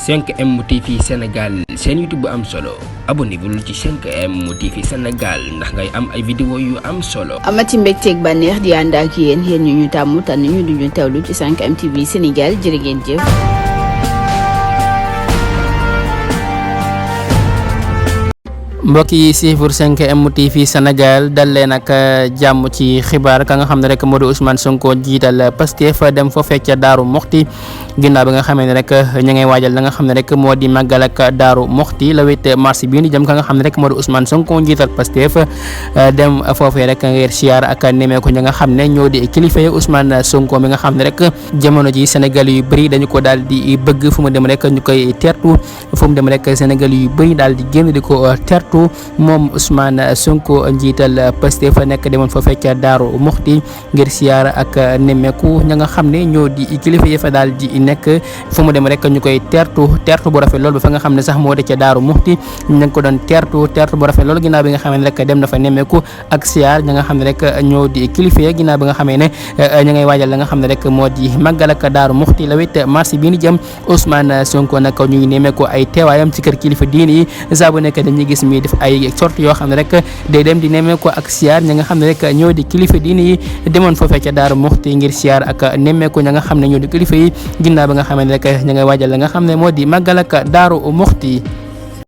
5M TV Sénégal seen YouTube bu am solo abonnez-vous ci 5M TV Sénégal ndax ngay am ay vidéo yu am solo. amati mbégteeg bànneex di ànd ak yéen ñu tàmm tànn ñu duñu teewlu ci 5M TV Sénégal jërë ngeen jëf. mbokk yi siifur 5M TV Sénégal dal leen ak jàmm ci xibaar ka nga xam ne rek moo di Ousmane Sonko jiital Pastef dem foofee ca Daaru Moxti ginnaaw bi nga xamee ne rek ñu ngay waajal la nga xam ne rek moo di màggal ak Daaru Moxti le 8 mars bii ni jëm ka nga xam ne rek moo di Ousmane Sonko jiital Pastef dem foofee rek ngir siyaar ak nemeeku ñi nga xam ne ñoo di kilifa yi Ousmane Sonko mi nga xam ne rek jamono ji Sénégal yu bëri dañu ko daal di bëgg fu mu dem rek ñu koy tertu fu mu dem rek Sénégal yu bëri daal di génn di ko tertu moom Ousmane Sonko njiital Pastef nekk demoon foofee ca Daaru Muxti ngir siyaar ak nemmeeku ña nga xam ne ñoo di kilifa yi fa daal di nekk fu mu dem rek ñu koy tertu bu rafet lool ba fa nga xam ne sax moo di ca Daaru Muxti ñu ngi ko doon tertu bu rafet lool ginnaaw bi nga xam ne rek dem na fa nemmeeku ak siyaar ña nga xam ne rek ñoo di kilifa yi ginnaaw bi nga xamee ne ña ngay waajal la nga xam ne rek moo di màggal ak Daaru Muxti le 8 mars bi ni jëm Ousmane Sonko nag ñu ngi nemmeeku ay teewaayam ci kër kilifa diine yi saa bu nekk dañuy gis mi def ay sorte yoo xam ne rek day dem di nemmeeku ak siyaar ña nga xam ne rek ñoo di kilifa diine yi demoon foofee ca Daaru Muxti ngir siyaar ak nemmeeku ña nga xam ne ñoo di kilifa yi ginnaaw ba nga xam ne rek ña ngay waajal la nga xam ne moo di màggal ak Daaru Muxti